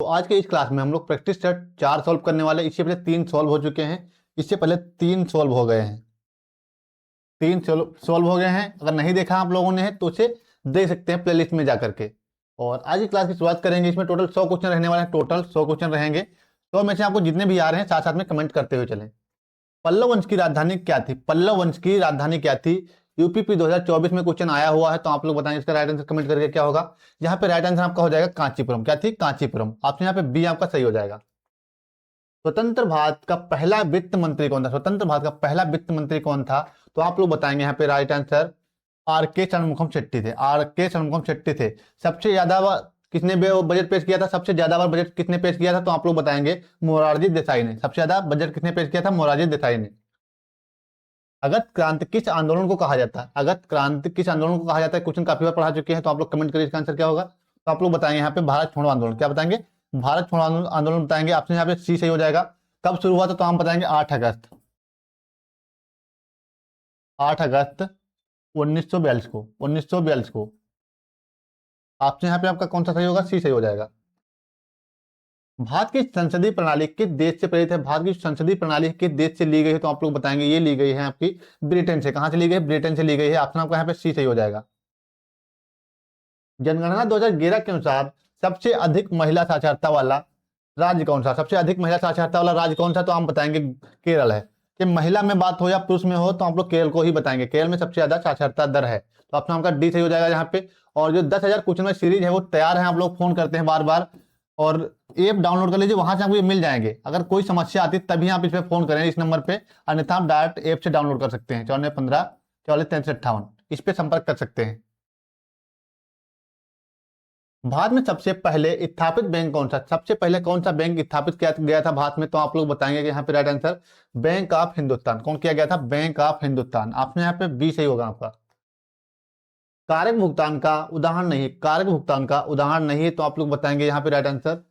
आज के इस क्लास में हम लोग प्रैक्टिस सेट 4 सॉल्व करने वाले। इससे पहले 3 सॉल्व हो चुके हैं, इससे पहले 3 सॉल्व हो गए हैं, 3 सॉल्व हो गए हैं। अगर नहीं देखा आप लोगों ने तो उसे देख सकते हैं प्लेलिस्ट में जा करके। और आज की क्लास की शुरुआत करेंगे। इसमें टोटल 100 क्वेश्चन रहने वाले हैं, टोटल 100 क्वेश्चन रहेंगे। तो में से आपको जितने भी आ रहे हैं साथ साथ में कमेंट करते हुए चलें। पल्लव वंश की राजधानी क्या थी? पल्लव वंश की राजधानी क्या थी? यूपीपी 2024 में क्वेश्चन आया हुआ है, तो आप लोग बताएंगे इसका राइट आंसर कमेंट करके क्या होगा। यहाँ पे राइट आंसर आपका हो जाएगा कांचीपुरम। क्या थी? कांचीपुरम। ऑप्शन यहाँ पे बी आपका सही हो जाएगा। स्वतंत्र भारत का पहला वित्त मंत्री कौन था? स्वतंत्र भारत का पहला वित्त मंत्री कौन था? तो आप लोग बताएंगे यहाँ पे राइट आंसर आर के षणमुखम शेट्टी थे। आर के षणमुखम शेट्टी थे। सबसे ज्यादा किसने बजट पेश किया था? सबसे ज्यादा बार बजट किसने पेश किया था? तो आप लोग बताएंगे मोरारजी देसाई ने। सबसे ज्यादा बजट किसने पेश किया था? मोरारजी देसाई ने। अगस्त क्रांति किस आंदोलन को कहा जाता है? अगस्त क्रांति किस आंदोलन को कहा जाता है? क्वेश्चन काफी बार पढ़ा चुके हैं, तो आप लोग कमेंट करिए इसका आंसर क्या होगा। तो आप लोग बताएंगे यहाँ पे भारत छोड़ो आंदोलन। क्या बताएंगे? भारत छोड़ो आंदोलन बताएंगे। ऑप्शन यहाँ पे सी सही हो जाएगा। कब शुरू हुआ था? तो हम बताएंगे 8 अगस्त 8 अगस्त 1942 को। 1942 को। ऑप्शन यहाँ पे आपका कौन सा सही होगा? सी सही हो जाएगा। भारत की संसदीय प्रणाली किस देश से प्रेरित है? भारत की संसदीय प्रणाली किस देश से ली गई है? तो आप लोग बताएंगे ये ली गई है आपकी ब्रिटेन से। कहां से ली गई है? ब्रिटेन से ली गई है। ऑप्शन आपका यहाँ पे सी सही हो जाएगा। जनगणना 2011 के अनुसार सबसे अधिक महिला साक्षरता वाला राज्य कौन सा? सबसे अधिक महिला साक्षरता वाला राज्य कौन सा? तो हम बताएंगे केरल है। कि महिला में बात हो या पुरुष में हो, तो आप लोग केरल को ही बताएंगे। केरल में सबसे ज्यादा साक्षरता दर है। तो ऑप्शन आपका डी सही हो जाएगा यहाँ पे। और जो 10,000 क्वेश्चन सीरीज है वो तैयार है। आप लोग फोन करते हैं बार बार, और ऐप डाउनलोड कर लीजिए, वहां से आपको ये मिल जाएंगे। अगर कोई समस्या आती है तभी आप इस पे फोन करें, इस नंबर पे। अन्यथा आप डायरेक्ट ऐप से डाउनलोड कर सकते हैं। 9415 44 3358 इस पे संपर्क कर सकते हैं। भारत में सबसे पहले स्थापित बैंक कौन सा? सबसे पहले कौन सा बैंक स्थापित किया गया था भारत में? तो आप लोग बताएंगे कि यहाँ पे right answer bank of Hindustan. कौन किया गया था? Bank of Hindustan. आपने यहाँ पे बी सही होगा आपका। कारक भुगतान का उदाहरण नहीं, कारक भुगतान का उदाहरण नहीं, तो आप लोग बताएंगे यहाँ पे राइट आंसर।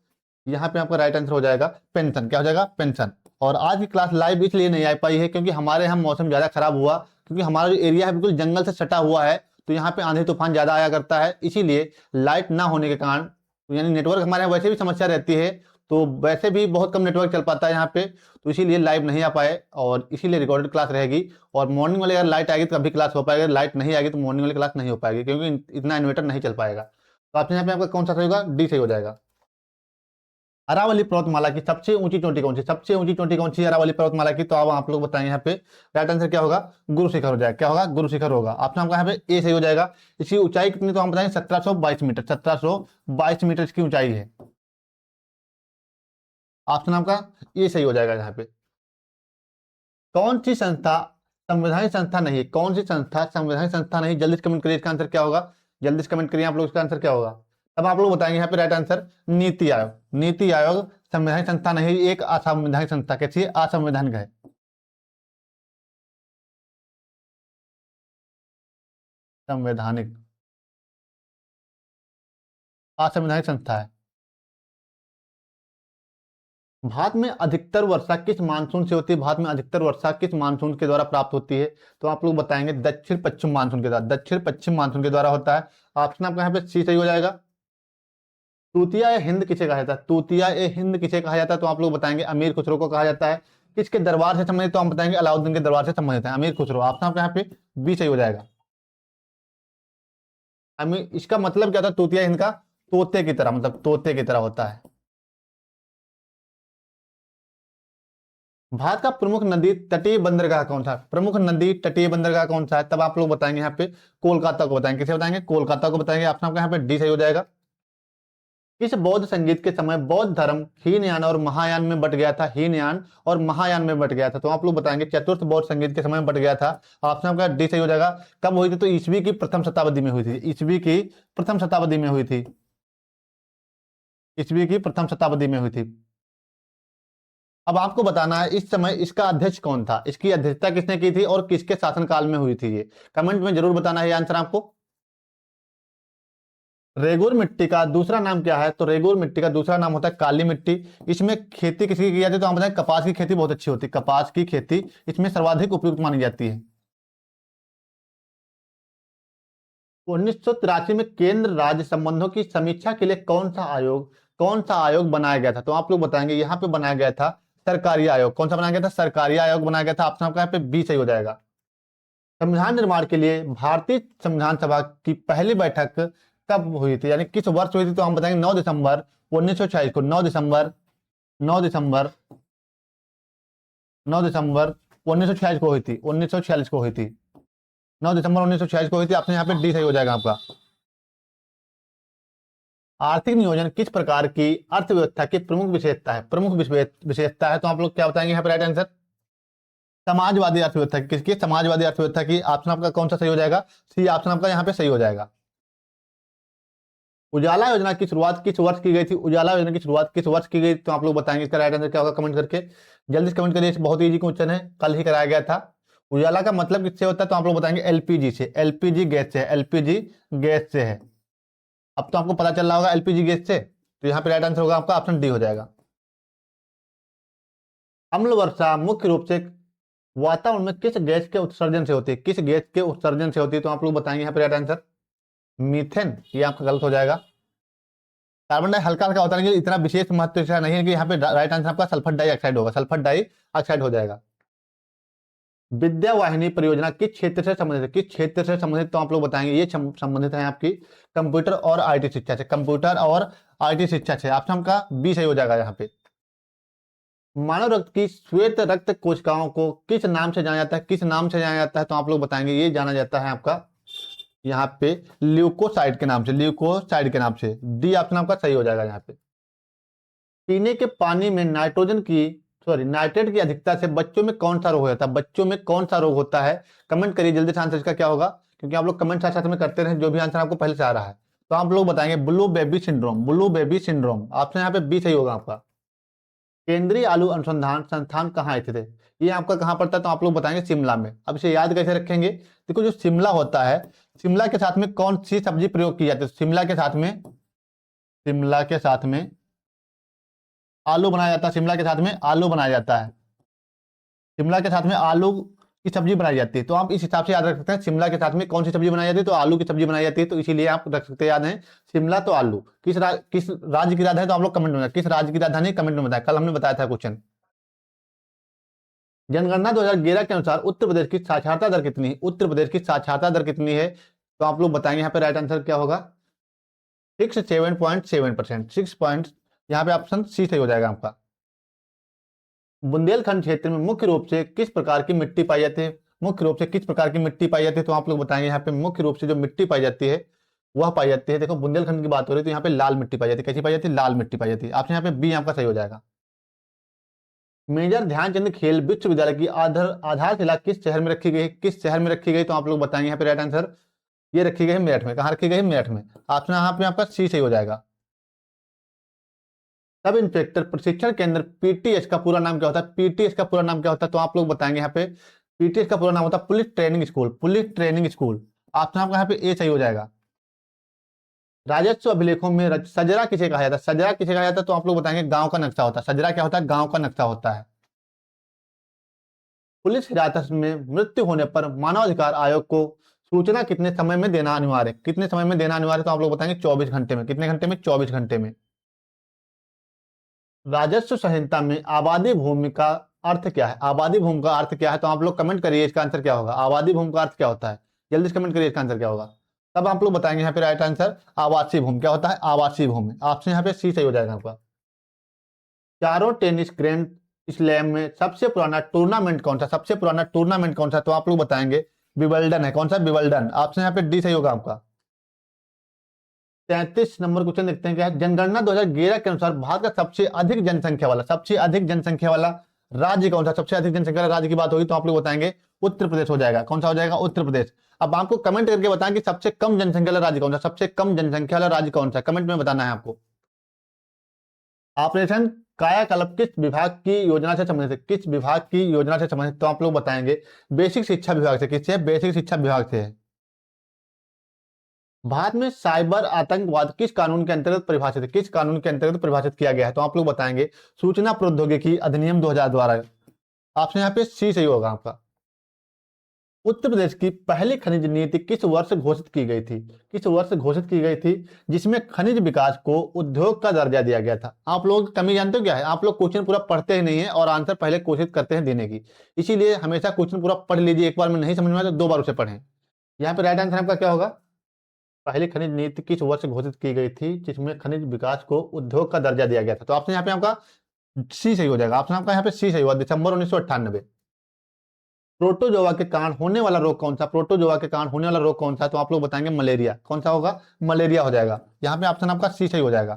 यहाँ पे आपका राइट आंसर हो जाएगा पेंशन। क्या हो जाएगा? पेंशन। और आज की क्लास लाइव इसलिए नहीं आ पाई है क्योंकि हमारे यहाँ मौसम ज्यादा खराब हुआ, क्योंकि हमारा जो एरिया है बिल्कुल जंगल से सटा हुआ है, तो यहाँ पे आंधी तूफान ज्यादा आया करता है। इसीलिए लाइट ना होने के कारण, यानी नेटवर्क हमारे यहाँ वैसे भी समस्या रहती है, तो वैसे भी बहुत कम नेटवर्क चल पाता है यहाँ पे, तो इसीलिए लाइव नहीं आ पाए। और इसीलिए रिकॉर्डेड क्लास रहेगी। और मॉर्निंग वाले अगर लाइट आएगी तो कभी क्लास हो पाएगा, लाइट नहीं आएगी तो मॉर्निंग वाली क्लास नहीं हो पाएगी, क्योंकि इतना इन्वर्टर नहीं चल पाएगा। तो आप यहाँ पे आपका कौन सा सही होगा? डी सही हो जाएगा। अरावली पर्वतमाला की सबसे ऊंची चोटी कौन सी? सबसे ऊंची चोटी कौन सी अरावली पर्वतमाला की? तो अब आप लोग बताएंगे यहाँ पे राइट आंसर क्या होगा? गुरु शिखर हो जाएगा। क्या होगा? गुरु शिखर होगा। आपने आपका यहाँ पे ए सही हो जाएगा। इसकी ऊंचाई कितनी? तो हम बताएंगे 1722 मीटर। 1722 मीटर इसकी ऊंचाई है। ऑप्शन आपका ये सही हो जाएगा। यहाँ पे कौन सी संस्था संवैधानिक संस्था नहीं? कौन सी संस्था संवैधानिक संस्था नहीं? जल्दी से कमेंट करिए इसका आंसर क्या होगा। जल्दी से कमेंट करिए आप लोग इसका आंसर क्या होगा। अब आप लोग बताएंगे यहाँ पे राइट आंसर नीति आयोग। नीति आयोग संवैधानिक संस्था नहीं, एक असंवैधानिक संस्था। कैसी है? असंवैधानिक है। संवैधानिक असंवैधानिक संस्था है। भारत में अधिकतर वर्षा किस मानसून से होती है? भारत में अधिकतर वर्षा किस मानसून के द्वारा प्राप्त होती है? तो आप लोग बताएंगे दक्षिण पश्चिम मानसून के द्वारा। दक्षिण पश्चिम मानसून के द्वारा होता है। ऑप्शन आपका यहाँ पे सी सही हो जाएगा। तूतिया ए हिंद किसे कहा जाता है? तूतिया ए हिंद किसे कहा जाता है? तो आप लोग बताएंगे अमीर खुसरो को कहा जाता है। किसके दरबार से संबंधित? तो हम बताएंगे अलाउद्दीन के दरबार से संबंधित है अमीर खुसरो। ऑप्शन आपका यहाँ पे बी सही हो जाएगा। अमीर, इसका मतलब क्या होता है तूतिया हिंद का? तोते की तरह, मतलब तोते की तरह होता है। भारत का प्रमुख नदी तटीय बंदरगाह कौन सा है? प्रमुख नदी तटीय बंदरगाह कौन सा है? तब आप लोग बताएंगे यहाँ पे कोलकाता को बताएंगे। किसे बताएंगे? कोलकाता को बताएंगे। ऑप्शन आपका यहाँ पे डी सही हो जाएगा। इस बौद्ध संगीत के समय बौद्ध धर्म हीनयान और महायान में बट गया था। हीनयान और महायान में बट गया था। तो आप लोग बताएंगे चतुर्थ बौद्ध संगीत के समय में बट गया था। ऑप्शन आपका डी सही हो जाएगा। कब हुई थी? तो ईसवी की प्रथम शताब्दी में हुई थी। ईसवी की प्रथम शताब्दी में हुई थी। ईसवी की प्रथम शताब्दी में हुई थी। अब आपको बताना है इस समय इसका अध्यक्ष कौन था, इसकी अध्यक्षता किसने की थी और किसके शासनकाल में हुई थी? ये कमेंट में जरूर बताना है ये आंसर आपको। रेगुर मिट्टी का दूसरा नाम क्या है? तो रेगुर मिट्टी का दूसरा नाम होता है काली मिट्टी। इसमें खेती किसकी की जाती है? तो हम बताएं कपास की खेती बहुत अच्छी होती है। कपास की खेती इसमें सर्वाधिक उपयुक्त मानी जाती है। 1983 में केंद्र राज्य संबंधों की समीक्षा के लिए कौन सा आयोग कौन सा आयोग बनाया गया था? तो आप लोग बताएंगे यहाँ पे बनाया गया था सरकारी आयोग। कौन सा बनाया गया था? सरकारी आयोग बनाया गया था। ऑप्शन आपका यहाँ पे बी सही हो जाएगा। संविधान निर्माण के लिए भारतीय संविधान सभा की पहली बैठक कब हुई थी, यानी किस वर्ष हुई थी? तो हम बताएंगे 9 दिसंबर 1946 को। 9 दिसंबर 1946 को हुई थी। 1946 को हुई थी। 9 दिसंबर 1946 को हुई थी। आपने यहाँ पे डी सही हो जाएगा आपका। आर्थिक नियोजन किस प्रकार की अर्थव्यवस्था की प्रमुख विशेषता है? प्रमुख विशेषता है, तो आप लोग क्या बताएंगे यहाँ पे राइट आंसर? समाजवादी अर्थव्यवस्था की। किसकी? समाजवादी अर्थव्यवस्था की। ऑप्शन आपका कौन सा सही हो जाएगा? सी ऑप्शन आपका यहाँ पे सही हो जाएगा। उजाला योजना की शुरुआत किस वर्ष की गई थी? उजाला योजना की शुरुआत किस वर्ष की गई? तो आप लोग बताएंगे इसका राइट आंसर क्या होगा कमेंट करके। जल्दी से कमेंट करिए, बहुत इजी क्वेश्चन है, कल ही कराया गया था। उजाला का मतलब किससे होता है? तो आप लोग बताएंगे एलपीजी से। एलपीजी गैस से है। एलपीजी गैस से है। अब तो आपको पता चल रहा होगा एलपीजी गैस से, तो यहाँ पे राइट आंसर होगा आपका ऑप्शन डी हो जाएगा। अम्ल वर्षा मुख्य रूप से वातावरण में किस गैस के उत्सर्जन से होती है? किस गैस के उत्सर्जन से होती है? तो आप लोग बताएंगे यहाँ पे राइट आंसर मीथेन। ये आपका गलत हो जाएगा। कार्बन डाई हल्का हल्का होता है, लेकिन इतना विशेष महत्व इसका नहीं है कि यहाँ पे राइट आंसर आपका सल्फर डाइऑक्साइड होगा। सल्फर डाइऑक्साइड हो जाएगा। विद्या वाहिनी परियोजना किस क्षेत्र से संबंधित है? किस क्षेत्र से संबंधित? तो आप लोग बताएंगे ये संबंधित है आपकी कंप्यूटर और आईटी शिक्षा से। कंप्यूटर और आईटी शिक्षा से। ऑप्शन का बी सही हो जाएगा यहाँ पे। मानव रक्त की श्वेत रक्त कोशिकाओं को किस नाम से जाना जाता है? किस नाम से जाना जाता है? तो आप लोग बताएंगे ये जाना जाता है आपका यहाँ पे ल्यूकोसाइड के नाम से। ल्यूकोसाइड के नाम से। डी ऑप्शन आपका सही हो जाएगा यहाँ पे। पीने के पानी में नाइट्रेट की अधिकता से बच्चों में कौन सा रोग होता है? बच्चों में कौन सा रोग होता है? कमेंट करिए जल्दी से, आंसर इसका क्या होगा, क्योंकि आप लोग कमेंट साथ साथ में करते रहे जो भी आंसर आपको पहले से आ रहा है। तो आप लोग बताएंगे blue baby syndrome. Blue baby syndrome. Option यहाँ पे बी सही होगा आपका। केंद्रीय आलू अनुसंधान संस्थान कहाँ स्थित है? ये आपका कहाँ पड़ता है? तो आप लोग बताएंगे शिमला में। अब इसे याद कैसे रखेंगे? देखो जो शिमला होता है, शिमला के साथ में कौन सी सब्जी प्रयोग की जाती है? शिमला के साथ में आलू बनाया जाता है। शिमला के साथ में आलू बनाया जाता है। शिमला के साथ में आलू की सब्जी बनाई जाती है। तो आप इस हिसाब से याद रख सकते हैं शिमला के साथ में कौन सी सब्जी बनाई जाती है? तो आलू की सब्जी बनाई जाती है। तो इसीलिए आप रख सकते हैं, याद है शिमला तो आलू। किस राज्य की राजधानी? तो आप लोग कमेंट में बताएं किस राज्य की राजधानी, कमेंट में बताएं। कल हमने बताया था क्वेश्चन। जनगणना 2011 के अनुसार उत्तर प्रदेश की साक्षरता दर कितनी है? उत्तर प्रदेश की साक्षरता दर कितनी है? तो आप लोग बताएंगे यहाँ पे राइट आंसर क्या होगा? 67.7%। 6 पॉइंट, यहाँ पे ऑप्शन सी सही हो जाएगा आपका। बुंदेलखंड क्षेत्र में मुख्य रूप से किस प्रकार की मिट्टी पाई जाती है? मुख्य रूप से किस प्रकार की मिट्टी पाई जाती है? तो आप लोग बताएंगे यहाँ पे मुख्य रूप से जो मिट्टी पाई जाती है वह पाई जाती है, देखो बुंदेलखंड की बात हो रही है तो यहाँ पे लाल मिट्टी पाई जाती है। कैसी पाई जाती है? लाल मिट्टी पाई जाती है। ऑप्शन यहाँ पे बी आपका सही हो जाएगा। मेजर ध्यानचंद खेल विश्वविद्यालय की आधारशिला किस शहर में रखी गई है? किस शहर में रखी गई? तो आप लोग बताएंगे यहाँ पे राइट आंसर ये रखी गई है मेरठ में। कहाँ रखी गई है? मेरठ में। ऑप्शन यहाँ पे आपका सी सही हो जाएगा। सब इंस्पेक्टर प्रशिक्षण केंद्र पीटीएस का पूरा नाम क्या होता है? पीटीएस का पूरा नाम क्या होता है? तो आप लोग बताएंगे यहाँ पे पीटीएस का पूरा नाम होता है police training school. Police training school. Option आपका यहाँ पे ए सही हो जाएगा। राजस्व अभिलेखों में सजरा किसे कहा जाता है? सजरा किसे कहा जाता है? तो आप लोग बताएंगे गांव का नक्शा होता है। सजरा क्या होता है? गांव का नक्शा होता है। पुलिस हिरासत में मृत्यु होने पर मानवाधिकार आयोग को सूचना कितने समय में देना अनिवार्य है? कितने समय में देना अनिवार्य है? तो आप लोग बताएंगे 24 घंटे में। कितने घंटे में? 24 घंटे में। राजस्व संहिता में आबादी भूमि का अर्थ क्या है? आबादी भूमि का अर्थ क्या है? तो आप लोग कमेंट करिए इसका आंसर क्या होगा। आबादी भूमि का अर्थ क्या होता है? जल्दी से कमेंट करिए इसका आंसर क्या होगा। तब आप लोग बताएंगे यहाँ पे राइट आंसर आवासीय भूमि। क्या होता है? आवासीय भूमि। ऑप्शन यहाँ पे सी सही हो जाएगा आपका। चारों टेनिस ग्रैंड स्लैम में सबसे पुराना टूर्नामेंट कौन सा? सबसे पुराना टूर्नामेंट कौन सा? तो आप लोग बताएंगे विबल्डन है। कौन सा? विबल्डन। ऑप्शन यहाँ पे डी सही होगा आपका। 33 नंबर क्वेश्चन देखते हैं क्या है। जनगणना 2011 के अनुसार भारत का सबसे अधिक जनसंख्या वाला राज्य कौन सा? सबसे अधिक जनसंख्या वाला राज्य की बात होगी तो आप लोग बताएंगे उत्तर प्रदेश हो जाएगा। कौन सा हो जाएगा? उत्तर प्रदेश। अब आपको कमेंट करके बताएं कि सबसे कम जनसंख्या वाला राज्य कौन सा? सबसे कम जनसंख्या वाला राज्य कौन सा? कमेंट में बताना है आपको। ऑपरेशन कायाकल्प किस विभाग की योजना से संबंधित है? किस विभाग की योजना से संबंधित? तो आप लोग बताएंगे बेसिक शिक्षा विभाग से। किससे? बेसिक शिक्षा विभाग से है। भारत में साइबर आतंकवाद किस कानून के अंतर्गत परिभाषित है? किस कानून के अंतर्गत परिभाषित किया गया है? तो आप लोग बताएंगे सूचना प्रौद्योगिकी अधिनियम 2000 द्वारा। ऑप्शन यहाँ पे सी सही होगा आपका। उत्तर प्रदेश की पहली खनिज नीति किस वर्ष घोषित की गई थी? किस वर्ष घोषित की गई थी जिसमें खनिज विकास को उद्योग का दर्जा दिया गया था? आप लोग की कमी जानते हो क्या है? आप लोग क्वेश्चन पूरा पढ़ते ही नहीं है और आंसर पहले कोशिश करते हैं देने की। इसीलिए हमेशा क्वेश्चन पूरा पढ़ लीजिए, एक बार में नहीं समझ में आए तो 2 बार उसे पढ़ें। यहाँ पे राइट आंसर आपका क्या होगा? पहली खनिज नीति किस वर्ष घोषित की गई थी जिसमें खनिज विकास को उद्योग का दर्जा दिया गया था? तो ऑप्शन यहाँ पे आपका सी सही हो जाएगा। ऑप्शन आपका यहाँ पे सी सही हुआ, दिसंबर 1998। प्रोटोजोआ के कारण होने वाला रोग कौन सा? प्रोटोजोआ के कारण होने वाला रोग कौन सा? तो आप लोग बताएंगे मलेरिया। कौन सा होगा? मलेरिया हो जाएगा। यहाँ पे ऑप्शन आपका सी सही हो जाएगा।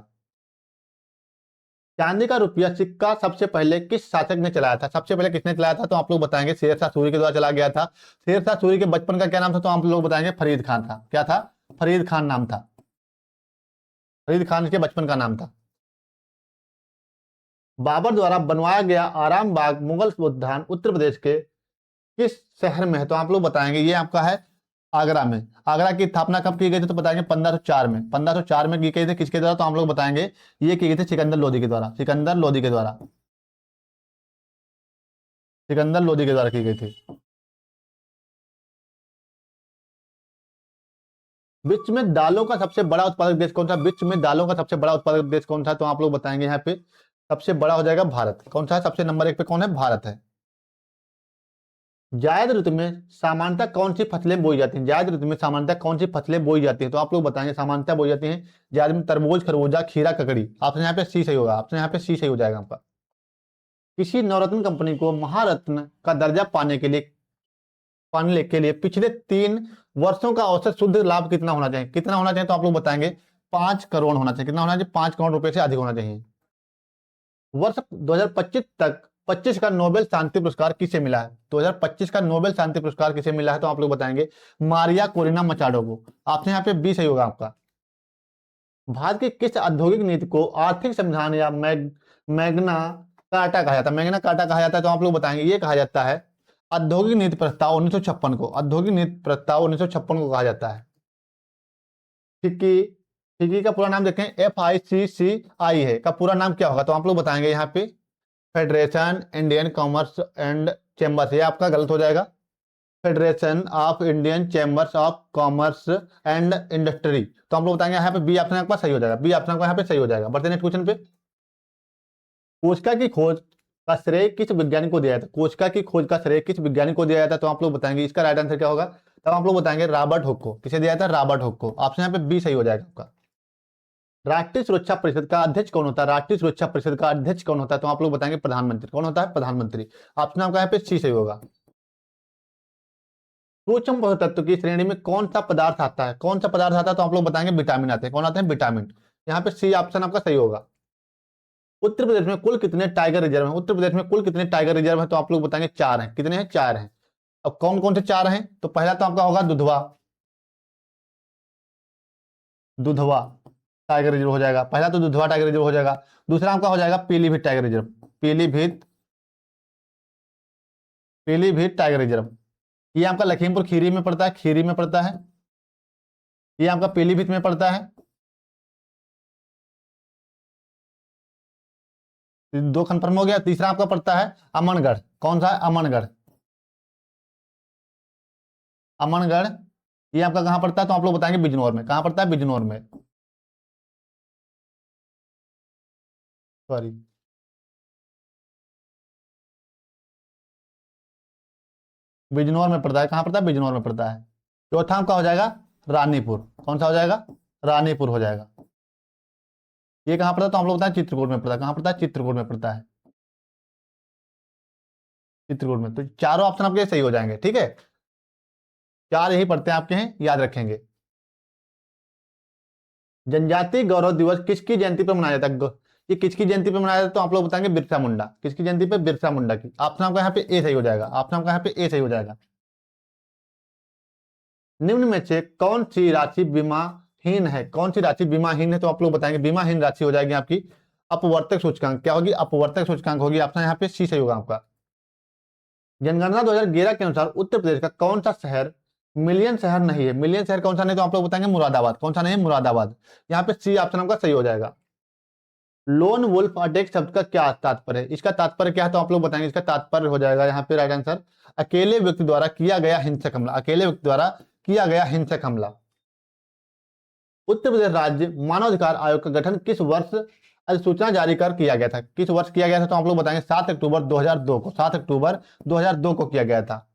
चांदी का रुपया सिक्का सबसे पहले किस शासक ने चलाया था? सबसे पहले किसने चलाया था? तो आप लोग बताएंगे शेरशाह सूरी के द्वारा चला गया था। शेरशाह सूरी के बचपन का क्या नाम था? तो आप लोग बताएंगे फरीद खान था। क्या था? फरीद खान नाम था। फरीद खान के बचपन का नाम था। बाबर द्वारा बनवाया गया आराम बाग मुगल उद्यान उत्तर प्रदेश के किस शहर में है? तो आप लोग बताएंगे ये आपका है आगरा में। आगरा की स्थापना कब की गई थी? तो बताएंगे 1504 में। 1504 में की गई थी किसके द्वारा? तो आप लोग बताएंगे ये की गई थी सिकंदर लोधी के द्वारा। सिकंदर लोधी के द्वारा। सिकंदर लोधी के द्वारा की गई थी। विश्व में दालों का सबसे बड़ा उत्पादक देश कौन सा? विश्व में दालों का सबसे बड़ा उत्पादक देश कौन सा? तो आप लोग बताएंगे यहाँ पे सबसे बड़ा हो जाएगा भारत। कौन सा है? सबसे नंबर 1 पे कौन है? भारत है। जायद ऋतु में सामान्यतः कौन सी फसलें बोई जाती हैं? जायद ऋतु में सामान्यतः कौन सी फसलें बोई जाती हैं? तो आप लोग बताएंगे सामान्यतः बोई जाती हैं जायद में तरबूज, खरबूजा, खीरा, ककड़ी। आपसे यहाँ पे सी सही होगा। आपसे यहाँ पे सी सही हो जाएगा आपका। किसी नवरत्न कंपनी को महारत्न का दर्जा पाने के लिए पिछले 3 वर्षों का औसत शुद्ध लाभ कितना होना चाहिए? कितना होना चाहिए? तो आप लोग बताएंगे 5 करोड़ होना चाहिए। कितना होना चाहिए? 5 करोड़ रुपए से अधिक होना चाहिए। वर्ष 2025 तक 25 का नोबेल शांति पुरस्कार किसे मिला है? 2025 का नोबेल शांति पुरस्कार किसे मिला है? तो आप लोग बताएंगे मारिया कोरिना मचाडो को। आपसे यहाँ पे बी सही होगा आपका। भारत की किस औद्योगिक नीति को आर्थिक संविधान या मैग्ना कार्टा कहा जाता है? मैग्ना कार्टा कहा जाता है। तो आप लोग बताएंगे ये कहा जाता है औद्योगिक नीति प्रस्ताव 1956 को। औद्योगिक नीति प्रस्ताव 1956 को कहा जाता है। फिक्की फिक्की का पूरा नाम देखें, FICCI है। का पूरा नाम क्या होगा? तो आप लोग बताएंगे यहाँ पे federation Indian commerce and chambers. ये आपका गलत हो जाएगा। Federation of Indian chambers of commerce and industry. तो हम लोग बताएंगे यहाँ पे बी ऑप्शन आपका सही हो जाएगा। बी ऑप्शन आपका यहाँ पे सही हो जाएगा। बढ़ते नेक्स्ट क्वेश्चन पे। कोशिका की खोज का श्रेय किस वैज्ञानिक को दिया जाता है? कोशिका की खोज का श्रेय किस वैज्ञानिक को दिया जाता है? तो आप लोग बताएंगे इसका राइट आंसर क्या होगा? तब आप लोग बताएंगे रॉबर्ट हुक को। किसे दिया जाता है? रॉबर्ट हुक को। ऑप्शन यहाँ पे बी सही हो जाएगा आपका। राष्ट्रीय सुरक्षा परिषद का अध्यक्ष कौन होता है? राष्ट्रीय सुरक्षा परिषद का अध्यक्ष कौन होता है? तो आप लोग बताएंगे प्रधानमंत्री। कौन होता है? प्रधानमंत्री। ऑप्शन आपका यहाँ पे सी सही होगा। सूक्ष्म पोषक तत्व की श्रेणी में कौन सा पदार्थ आता है? कौन सा पदार्थ आता है? तो आप लोग बताएंगे विटामिन आते हैं। कौन आते हैं? विटामिन। यहाँ पे सी ऑप्शन आपका सही होगा। उत्तर प्रदेश में कुल कितने टाइगर रिजर्व हैं? उत्तर प्रदेश में कुल कितने टाइगर रिजर्व हैं? तो आप लोग बताएंगे 4 हैं। कितने हैं? 4 हैं। अब कौन कौन से 4 हैं? तो पहला तो आपका होगा दुधवा। दुधवा टाइगर रिजर्व हो जाएगा। पहला तो दुधवा टाइगर रिजर्व हो जाएगा। दूसरा आपका हो जाएगा Pilibhit tiger reserve. Pilibhit Pilibhit tiger reserve. ये आपका लखीमपुर खीरी में पड़ता है। खीरी में पड़ता है। ये आपका पीलीभीत में पड़ता है। 2 कंफर्म हो गया। तीसरा आपका पड़ता है अमनगढ़। कौन सा है? अमनगढ़। अमनगढ़ ये आपका कहां पड़ता है? तो आप लोग बताएंगे बिजनौर में। कहां पड़ता है? बिजनौर में। सॉरी, बिजनौर में पड़ता है। कहां पड़ता है? बिजनौर में पड़ता है। चौथा आपका हो जाएगा रानीपुर। कौन सा हो जाएगा? रानीपुर हो जाएगा। ये कहां पड़ता है? तो आप लोग बताएं चित्रकूट में पड़ता है। कहां पड़ता है? चित्रकूट में पड़ता है। चित्रकूट में। तो चारों ऑप्शन आपके सही हो जाएंगे। ठीक है, 4 यही पढ़ते हैं आपके हैं, याद रखेंगे। जनजातीय गौरव दिवस किसकी जयंती पर मनाया जाता है? ये किसकी जयंती पर मनाया जाता है? तो आप लोग बताएंगे बिरसा मुंडा। किसकी जयंती पे? बिरसा मुंडा की। ऑप्शन आपका यहाँ पे ए सही हो जाएगा। ऑप्शन आपका यहाँ पे ए सही हो जाएगा। निम्न में से कौन सी राशि बीमाहीन है? कौन सी राशि बीमाहीन है? तो आप लोग बताएंगे बीमाहीन राशि हो जाएगी आपकी अपवर्तक सूचकांक। क्या होगी? अपवर्तक सूचकांक होगी। ऑप्शन यहाँ पे सी सही होगा आपका। जनगणना 2011 के अनुसार उत्तर प्रदेश का कौन सा शहर मिलियन शहर नहीं है? मिलियन शहर कौन सा नहीं? तो आप लोग बताएंगे मुरादाबाद। कौन सा नहीं है? मुरादाबाद। यहाँ पे सी ऑप्शन आपका सही हो जाएगा। लोन वुल्फ अटैक शब्द का क्या तात्पर्य है? इसका तात्पर्य क्या है तो आप लोग बताएंगे। इसका तात्पर्य हो जाएगा यहाँ पे राइट आंसर, अकेले व्यक्ति द्वारा किया गया हिंसक हमला। अकेले व्यक्ति द्वारा किया गया हिंसक हमला। उत्तर प्रदेश राज्य मानवाधिकार आयोग का गठन किस वर्ष अधिसूचना जारी कर किया गया था? किस वर्ष किया गया था तो आप लोग बताएंगे 7 अक्टूबर 2002 को। 7 अक्टूबर 2002 को किया गया था।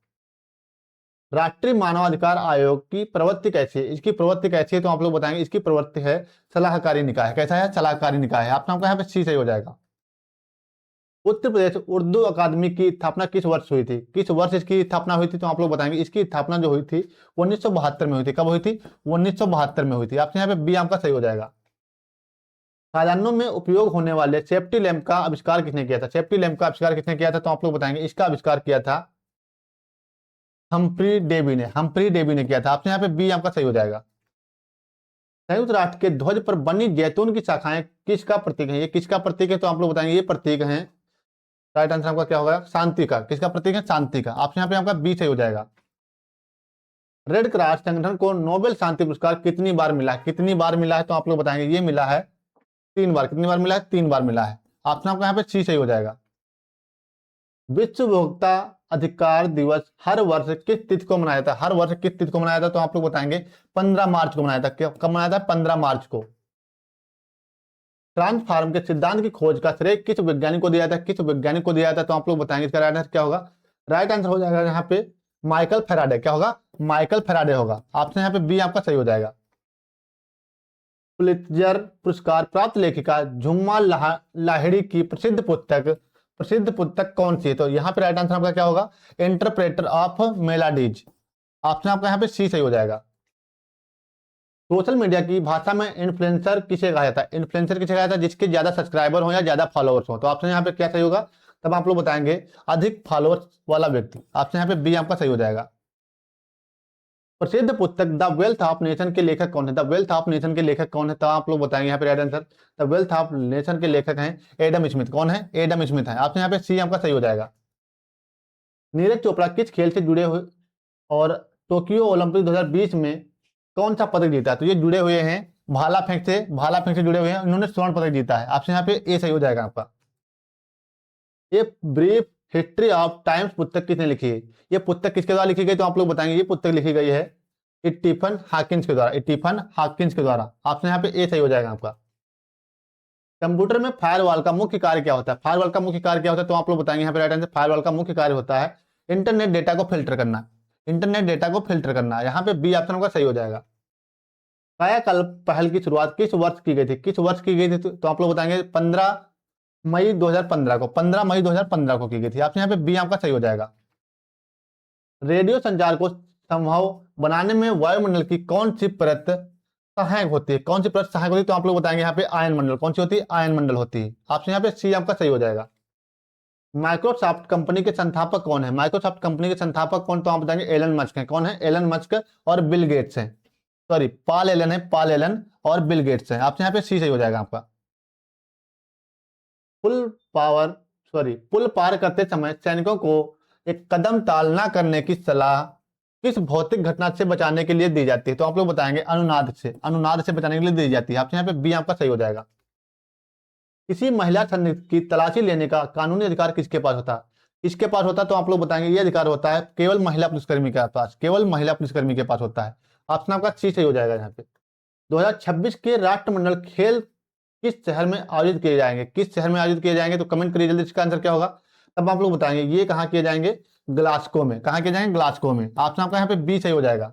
राष्ट्रीय मानवाधिकार आयोग की प्रवृत्ति कैसी है? इसकी प्रवृत्ति कैसी है तो आप लोग बताएंगे। इसकी प्रवृत्ति है सलाहकारी निकाय। कैसा है? सलाहकारी निकाय है। आपका यहाँ पे सी सही हो जाएगा। उत्तर प्रदेश उर्दू अकादमी की स्थापना किस वर्ष हुई थी? किस वर्ष इसकी स्थापना हुई थी तो आप लोग बताएंगे। इसकी स्थापना जो हुई थी 1972 में हुई थी। कब हुई थी? 1972 में हुई थी। आपसे यहाँ पे बी आपका सही हो जाएगा। खदानों में उपयोग होने वाले सेफ्टी लैंप का आविष्कार किसने किया था? सेफ्टी लैंप का आविष्कार किसने किया था तो आप लोग बताएंगे। इसका आविष्कार किया था हम्फ्री डेवी ने। हम्फ्री डेवी ने किया था। आपसे यहाँ पे बी आपका सही हो जाएगा। संयुक्त राष्ट्र के ध्वज पर बनी जैतून की शाखाएं किसका प्रतीक है? ये किसका प्रतीक है तो आप लोग बताएंगे। ये प्रतीक है, राइट आंसर आपका क्या होगा? शांति का। किसका प्रतीक है? शांति का। आपसे यहाँ पे आपका बी सही हो जाएगा। रेड क्रॉस संगठन को नोबेल शांति पुरस्कार कितनी बार मिला है? कितनी बार मिला है तो आप लोग बताएंगे। ये मिला है 3 बार। कितनी बार मिला है? 3 बार मिला है। ऑप्शन आपका यहाँ पे सी सही हो जाएगा। विश्व उपभोक्ता अधिकार दिवस हर वर्ष किस तिथि को मनाया था? हर वर्ष किस तिथि को मनाया था तो आप लोग बताएंगे 15 मार्च को मनाया था। कब मनाया था? 15 मार्च को। ट्रांसफार्म के सिद्धांत की खोज का श्रेय किस वैज्ञानिक को दिया था? किस वैज्ञानिक को दिया था तो आप लोग बताएंगे। इसका राइट आंसर क्या होगा? राइट आंसर हो जाएगा यहाँ पे माइकल फैराडे। क्या होगा? माइकल फैराडे होगा। आपसे यहाँ पे बी आपका सही हो जाएगा। पुलित्जर पुरस्कार प्राप्त लेखिका झुम्मा लाहिड़ी की प्रसिद्ध पुस्तक कौन सी है? तो यहाँ पे राइट आंसर आपका क्या होगा? Interpreter of मेलाडीज। ऑप्शन आपका यहाँ पे सी सही हो जाएगा। सोशल मीडिया की भाषा में इन्फ्लुएंसर किसे कहा जाता है? इन्फ्लुएंसर किसे कहा जाता है? जिसके ज्यादा सब्सक्राइबर हो या ज्यादा फॉलोअर्स हो। तो ऑप्शन यहाँ पे क्या सही होगा? तब आप लोग बताएंगे अधिक फॉलोअर्स वाला व्यक्ति। ऑप्शन यहाँ पे बी आपका सही हो जाएगा। प्रसिद्ध पुस्तक द वेल्थ ऑफ नेशन के लेखक कौन है? द वेल्थ ऑफ नेशन के लेखक कौन है तो आप लोग बताएंगे। यहाँ पे right answer the wealth of nation के लेखक हैं एडम स्मिथ। कौन है? एडम स्मिथ है। आपसे यहाँ पे सी आपका सही हो जाएगा। नीरज चोपड़ा किस खेल से जुड़े हुए और टोक्यो ओलंपिक 2020 में कौन सा पदक जीता? तो ये जुड़े हुए हैं भाला फेंक से जुड़े हुए हैं। इन्होंने स्वर्ण पदक जीता है। आपसे यहाँ पे ए सही हो जाएगा आपका। ये ब्रीफ हिस्ट्री ऑफ टाइम्स पुस्तक किसने लिखी है? ये पुस्तक किसके द्वारा लिखी गई तो आप लोग बताएंगे। ये पुस्तक लिखी गई है स्टीफन हॉकिंस के द्वारा। स्टीफन हॉकिंस के द्वारा। आपसे यहाँ पे ए सही हो जाएगा आपका। कंप्यूटर में फायरवॉल का मुख्य कार्य क्या होता है? फायरवॉल का मुख्य कार्य क्या होता है तो आप लोग बताएंगे। यहाँ पे राइट आंसर फायरवॉल का मुख्य कार्य होता है इंटरनेट डेटा को फिल्टर करना। इंटरनेट डेटा को फिल्टर करना। यहाँ पे बी ऑप्शन का सही हो जाएगा। कायाकल्प पहल की शुरुआत किस वर्ष की गई थी? किस वर्ष की गई थी तो आप लोग बताएंगे 15 मई 2015 को। 15 मई 2015 को की गई थी। आपसे यहाँ पे बी आपका सही हो जाएगा। रेडियो संचार को संभव बनाने में वायुमंडल की कौन सी परत सहायक होती है? कौन सी परत सहायक होती है तो आप लोग बताएंगे। यहाँ पे आयन मंडल। कौन सी होती है? आयन मंडल होती है। आपसे यहाँ पे सी आपका सही हो जाएगा। माइक्रोसॉफ्ट कंपनी के संस्थापक कौन है? माइक्रोसॉफ्ट कंपनी के संस्थापक कौन तो आप बताएंगे। एलन मस्क है। कौन है? एलन मस्क और बिल गेट्स हैं। सॉरी पॉल एलन है। पॉल एलन और बिल गेट्स हैं। आपसे यहाँ पे सी सही हो जाएगा आपका। पुल पार करते समय सैनिकों को एक कदम ताल ना करने की सलाह किस भौतिक घटना से बचाने के लिए दी जाती है? तो आप लोग बताएंगे अनुनाद से। अनुनाद से बचाने के लिए दी जाती है। आपसे यहाँ पे बी आपका सही हो जाएगा। किसी महिला संदिग्ध की तलाशी लेने का कानूनी अधिकार किसके पास होता है? किसके पास होता है तो आप लोग बताएंगे। ये अधिकार होता है केवल महिला पुलिसकर्मी के पास। केवल महिला पुलिसकर्मी के पास होता है। ऑप्शन आपका सी सही हो जाएगा। यहाँ पे 2026 के राष्ट्रमंडल खेल किस शहर में आयोजित किए जाएंगे? किस शहर में आयोजित किए जाएंगे तो कमेंट करिए जल्दी। इसका आंसर क्या होगा तब आप लोग बताएंगे। ये कहाँ किए जाएंगे? ग्लासगो में। कहाँ किए जाएंगे? ग्लासगो में। ऑप्शन आपका यहाँ पे बी सही हो जाएगा।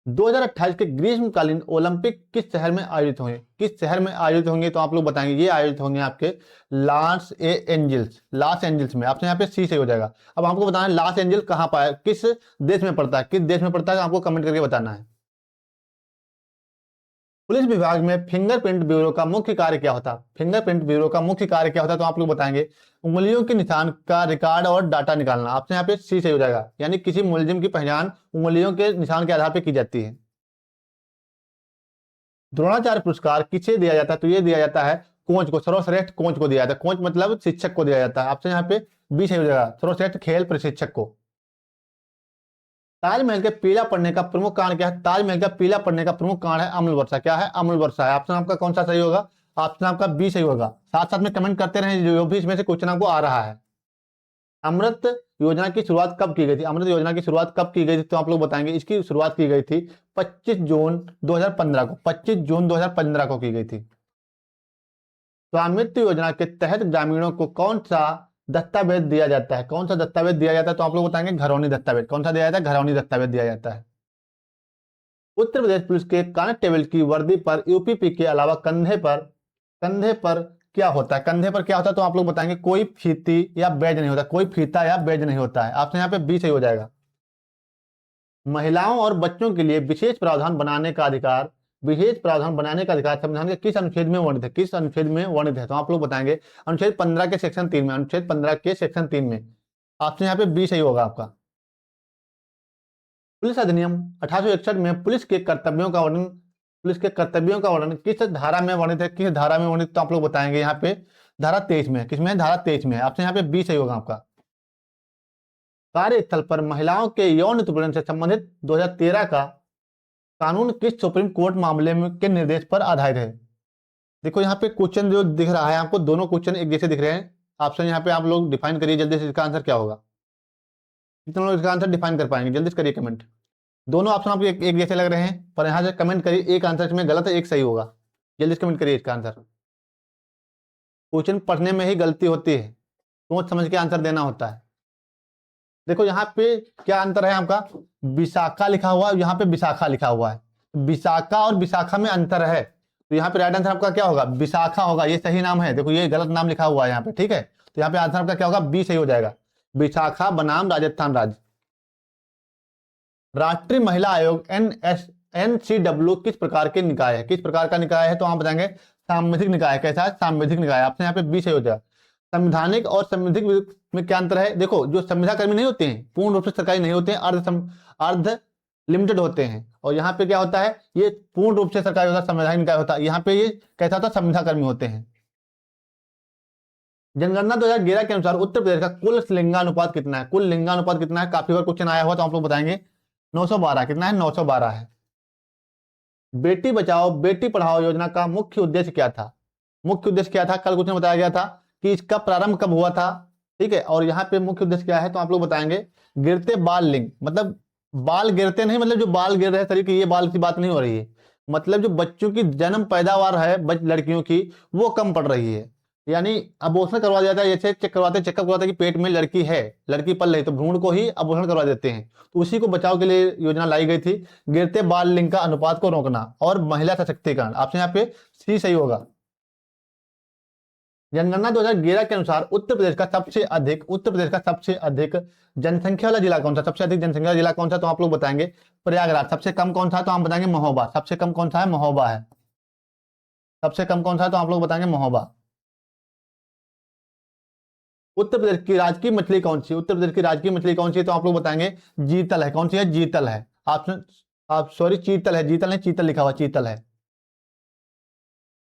2028 के ग्रीष्मकालीन ओलंपिक किस शहर में आयोजित होंगे? किस शहर में आयोजित होंगे तो आप लोग बताएंगे। ये आयोजित होंगे आपके लॉस एंजल्स में। आपसे यहाँ पे सी सही हो जाएगा। अब आपको बताना है लॉस एंजल्स कहाँ पाया, किस देश में पड़ता है, किस देश में पड़ता है आपको कमेंट करके बताना है। पुलिस विभाग में फिंगरप्रिंट ब्यूरो का मुख्य कार्य क्या होता है? फिंगरप्रिंट ब्यूरो का मुख्य कार्य क्या होता है तो आप लोग बताएंगे उंगलियों के निशान का रिकॉर्ड और डाटा निकालना। आपसे यहाँ पे सी सही हो जाएगा। यानी किसी मुलजिम की पहचान उंगलियों के निशान के आधार पर की जाती है। द्रोणाचार्य पुरस्कार किसे दिया जाता है? तो ये दिया जाता है कोच को। सर्वश्रेष्ठ कोच को दिया जाता है। कोच मतलब शिक्षक को दिया जाता है। आपसे यहाँ पे बी सही हो जाएगा। सर्वश्रेष्ठ खेल प्रशिक्षक को। ताजमहल के पीला पड़ने का प्रमुख कारण क्या है? ताजमहल का पीला पड़ने का प्रमुख कारण है अम्ल वर्षा। क्या है? अम्ल वर्षा है। ऑप्शन आपका कौन सा सही होगा? ऑप्शन आपका बी सही होगा। साथ साथ में कमेंट करते रहे जो भी इसमें से क्वेश्चन आपको आ रहा है। अमृत योजना की शुरुआत कब की गई थी? अमृत योजना की शुरुआत कब की गई थी तो आप लोग बताएंगे। इसकी शुरुआत की गई थी 25 जून 2015 को, 25 जून 2015 को की गई थी। स्वामित्व योजना के तहत ग्रामीणों को कौन सा दस्तावेज दिया जाता है? कौन सा दस्तावेज दिया जाता है तो आप लोग बताएंगे घरौनी दस्तावेज। कौन सा दिया जाता है? घरौनी दस्तावेज दिया जाता है। उत्तर प्रदेश पुलिस के कांस्टेबल की वर्दी पर यूपीपी के अलावा कंधे पर क्या होता है? कंधे पर क्या होता है तो आप लोग बताएंगे कोई फीती या बैज नहीं होता, कोई फीता या बैज नहीं होता है। आपसे यहाँ पे बी सही हो जाएगा। महिलाओं और बच्चों के लिए विशेष प्रावधान बनाने का अधिकार, विशेष प्रावधान बनाने का अधिकार संविधान के किस अनुच्छेद में वर्णित है? किस अनुच्छेद में वर्णित है तो आप लोग बताएंगे अनुच्छेद 15 के सेक्शन 3 में, अनुच्छेद 15 के सेक्शन 3 में। आपसे यहाँ पे बी सही होगा आपका। पुलिस अधिनियम 1861 में पुलिस के कर्तव्यों का वर्णन किस धारा में वर्णित है? किस धारा में वर्णित तो आप लोग बताएंगे यहाँ पे धारा 23 में। किसमें? धारा 23 में। आपसे यहाँ पे बी सही होगा आपका। कार्यस्थल पर महिलाओं के यौन उत्पीड़न से संबंधित 2013 का कानून किस सुप्रीम कोर्ट मामले में के निर्देश पर आधारित है? देखो यहाँ पे क्वेश्चन जो दिख रहा है आपको, दोनों क्वेश्चन एक जैसे दिख रहे हैं। ऑप्शन यहाँ पे आप लोग डिफाइन करिए जल्दी से, इसका आंसर क्या होगा? कितने लोग इसका आंसर डिफाइन कर पाएंगे? जल्दी से करिए कमेंट। दोनों ऑप्शन आपको एक जैसे लग रहे हैं, पर यहाँ से कमेंट करिए एक आंसर इसमें गलत है, एक सही होगा। जल्दी से कमेंट करिए इसका आंसर। क्वेश्चन पढ़ने में ही गलती होती है, सोच समझ के आंसर देना होता है। देखो यहाँ पे क्या अंतर है आपका, विशाखा लिखा हुआ है, यहाँ पे विशाखा लिखा हुआ है। विशाखा और विशाखा में अंतर है, तो यहाँ पे राइट आंसर आपका क्या होगा? विशाखा होगा। ये सही नाम है, देखो ये गलत नाम लिखा हुआ है यहाँ पे, ठीक है। तो यहाँ पे आंसर आपका क्या होगा? बी सही हो जाएगा। विशाखा बनाम राजस्थान राज्य। राष्ट्रीय महिला आयोग NCW किस प्रकार के निकाय है? किस प्रकार का निकाय है तो आप बताएंगे सांविधिक निकाय। कैसा है? सांविधिक निकाय। आपसे यहाँ पे बी सही हो जाएगा। संवैधानिक और संवैधानिक में क्या अंतर है? देखो जो संविदा कर्मी नहीं होते हैं पूर्ण रूप से सरकारी नहीं होते हैं, अर्ध लिमिटेड होते हैं। और यहाँ पे क्या होता है? ये पूर्ण रूप से सरकारी होता है, संवैधानिक निकाय होता है। यहाँ पे ये कैसा होता है? संविदा कर्मी होते हैं। जनगणना 2011 के अनुसार उत्तर प्रदेश का कुल लिंगानुपात कितना है? कुल लिंगानुपात कितना है? काफी बार क्वेश्चन आया हुआ तो आप लोग बताएंगे 912। कितना है? 912 है। बेटी बचाओ बेटी पढ़ाओ योजना का मुख्य उद्देश्य क्या था? मुख्य उद्देश्य क्या था? कल कुछ में बताया गया था कि इसका प्रारंभ कब हुआ था, ठीक है। और यहाँ पे मुख्य उद्देश्य क्या है तो आप लोग बताएंगे गिरते बाल लिंग, मतलब बाल गिरते नहीं, मतलब जो बाल गिर रहे हैं शरीर के, ये बाल की बात नहीं हो रही है। मतलब जो बच्चों की जन्म पैदावार है लड़कियों की, वो कम पड़ रही है। यानी अबॉर्शन करवा दिया जाता है, जैसे चेकअप करवाते कि पेट में लड़की है, लड़की पल रही, तो भ्रूण को ही अबॉर्शन करवा देते हैं। तो उसी को बचाव के लिए योजना लाई गई थी, गिरते बाल लिंग का अनुपात को रोकना और महिला सशक्तिकरण। आपसे यहाँ पे सी सही होगा। जनगणना 2011 के अनुसार उत्तर प्रदेश का सबसे अधिक जनसंख्या वाला जिला कौन सा? सबसे अधिक जनसंख्या वाला जिला कौन सा तो आप लोग बताएंगे प्रयागराज। सबसे कम कौन सा तो आप बताएंगे महोबा। सबसे कम कौन सा है? महोबा है। सबसे कम कौन सा है तो आप लोग बताएंगे महोबा। उत्तर प्रदेश की राजकीय मछली कौन सी? उत्तर प्रदेश की राजकीय मछली कौन सी है तो आप लोग बताएंगे जीतल है। कौन सी है? जीतल है। आप सॉरी चीतल है, जीतल है, चीतल लिखा हुआ, चीतल है।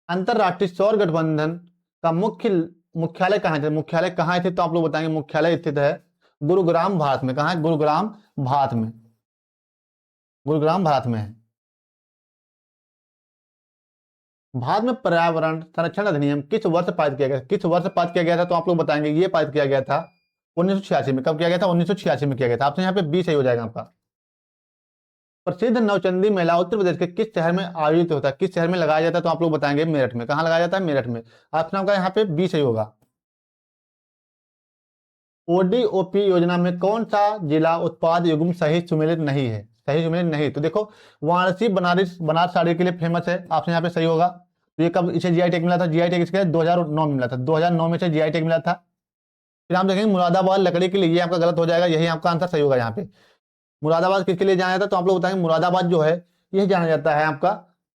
अंतरराष्ट्रीय सौर गठबंधन का मुख्यालय कहाँ है? मुख्यालय कहाँ स्थित तो आप लोग बताएंगे मुख्यालय स्थित है गुरुग्राम, भारत में। कहाँ है? गुरुग्राम, भारत में। गुरुग्राम भारत में है। भारत में पर्यावरण संरक्षण अधिनियम किस वर्ष पारित किया गया? किस वर्ष पारित किया गया था तो आप लोग बताएंगे ये पारित किया गया था 1986 में। कब किया गया था? 1986 में किया गया था। आपसे यहाँ पे बी सही हो जाएगा आपका। प्रसिद्ध नौचंदी मेला उत्तर प्रदेश के किस शहर में आयोजित होता है? किस शहर में लगाया जाता है तो आप लोग बताएंगे मेरठ में। कहाँ लगाया जाता है? मेरठ में। आपका नाम का यहाँ पे बी सही होगा। ODOP योजना में कौन सा जिला उत्पाद युग्म सही सुमेलित नहीं है? सही सुमेलित नहीं, तो देखो वाराणसी बनारस साड़ी के लिए फेमस है। आपसे यहाँ पे सही होगा। तो ये कब इसे जीआई टैग मिला था? जीआई टैग इसके 2009 में मिला था। 2009 में से जीआई टैग मिला था। फिर हम देखेंगे मुरादाबाद लकड़ी के लिए, ये आपका गलत हो जाएगा, यही आपका आंसर सही होगा। यहाँ पे मुरादाबाद किसके लिए जाना जाता है तो आप लोग बताएंगे मुरादाबाद जो है यही जाना जाता है आपका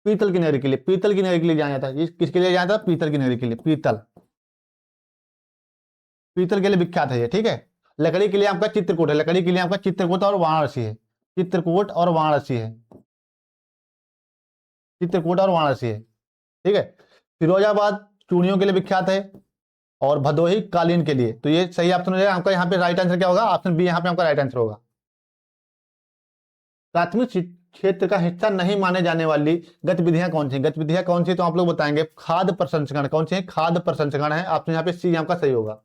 पीतल की नगरी के लिए। पीतल की नगरी के लिए जाना जाता है। ये किसके लिए जाना जाता है? पीतल की नगरी के लिए। पीतल के लिए विख्यात है ये, ठीक है। लकड़ी के लिए आपका चित्रकूट है। लकड़ी के लिए आपका चित्रकूट और वाराणसी है। चित्रकूट और वाराणसी है। चित्रकूट और वाराणसी है, ठीक है। फिरोजाबाद चूड़ियों के लिए विख्यात है और भदोही कालीन के लिए। तो ये सही ऑप्शन हो जाएगा आपका। यहाँ पे राइट आंसर क्या होगा? ऑप्शन बी यहाँ पे आपका राइट आंसर होगा। क्षेत्र का हिस्सा नहीं माने जाने वाली गतिविधियां कौन सी? गतिविधियां कौन सी तो आप लोग बताएंगे खाद्य प्रसंस्करण। कौन सी है? खाद्य प्रसंस्करण है। आपने यहाँ पे सी आपका सही होगा।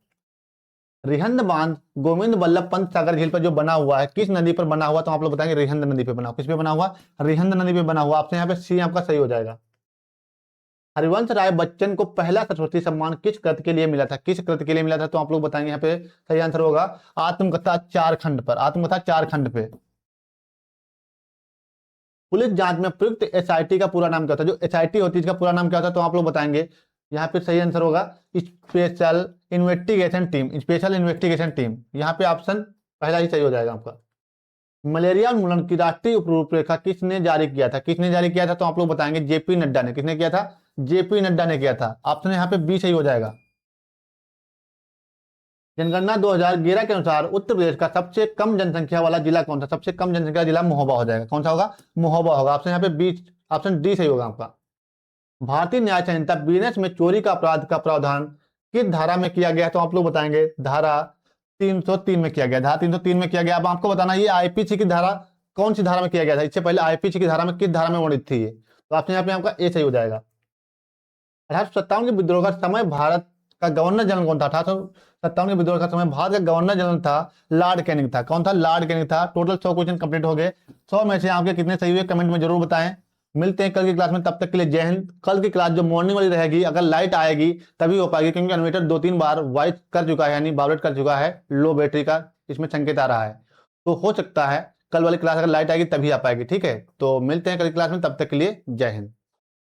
रिहंद बांध गोविंद वल्लभ पंत सागर झील पर जो बना हुआ है, किस नदी पर बना हुआ? तो आप लोग बताएंगे रिहंद नदी पे बना हुआ। किस पे बना हुआ? रिहंद नदी पे बना हुआ। आपसे यहाँ पे सी आपका सही हो जाएगा। हरिवंश राय बच्चन को पहला सरस्वती सम्मान किस कृति के लिए मिला था? किस कृति के लिए मिला था? तो आप लोग बताएंगे यहाँ पे सही आंसर होगा आत्मकथा चार खंड पर। आत्मकथा चार खंड पे। पुलिस जांच में प्रयुक्त एसआईटी का पूरा नाम क्या होता है? जो एसआईटी होती है इसका पूरा नाम क्या होता है? तो आप लोग बताएंगे यहाँ पे सही आंसर होगा special investigation team. Special investigation team, यहाँ पे ऑप्शन पहला ही सही हो जाएगा आपका। मलेरिया उन्मूलन की राष्ट्रीय रूपरेखा किसने जारी किया था? किसने जारी किया था? तो आप लोग बताएंगे जेपी नड्डा ने। किसने किया था? जेपी नड्डा ने किया था। ऑप्शन यहाँ पे बी सही हो जाएगा। जनगणना 2011 के अनुसार उत्तर प्रदेश का सबसे कम जनसंख्या वाला जिला कौन सा? सबसे कम जनसंख्या जिला महोबा हो जाएगा। कौन सा होगा? महोबा होगा। ऑप्शन यहाँ पे बी, ऑप्शन डी सही होगा आपका। भारतीय न्याय संहिता बीएनएस में चोरी का अपराध का प्रावधान किस धारा में किया गया? तो आप लोग बताएंगे धारा 303 में किया गया। धारा 303 में किया गया। अब आपको बताना ये आईपीसी की धारा कौन सी धारा में किया गया था? इससे पहले आईपीसी की धारा में किस धारा में वर्णित थी ये? तो आपसे यहाँ पे आपका ए सही हो जाएगा। 1857 के विद्रोह का समय भारत का गवर्नर जनरल कौन था? 1857 के विद्रोह का समय भारत का गवर्नर जनरल था लॉर्ड कैनिंग था। कौन था? लॉर्ड कैनिंग था। टोटल 100 क्वेश्चन कंप्लीट हो गए। 100 में से आपके कितने सही हुए कमेंट में जरूर बताएं। मिलते हैं कल की क्लास में, तब तक के लिए जय हिंद। कल की क्लास जो मॉर्निंग वाली रहेगी, अगर लाइट आएगी तभी हो पाएगी, क्योंकि इन्वर्टर 2-3 बार वाइट कर चुका है, यानी वाइब्रेट कर चुका है, लो बैटरी का इसमें संकेत आ रहा है। तो हो सकता है कल वाली क्लास अगर लाइट आएगी तभी आ पाएगी। ठीक है, तो मिलते हैं कल की क्लास में, तब तक के लिए जय हिंद।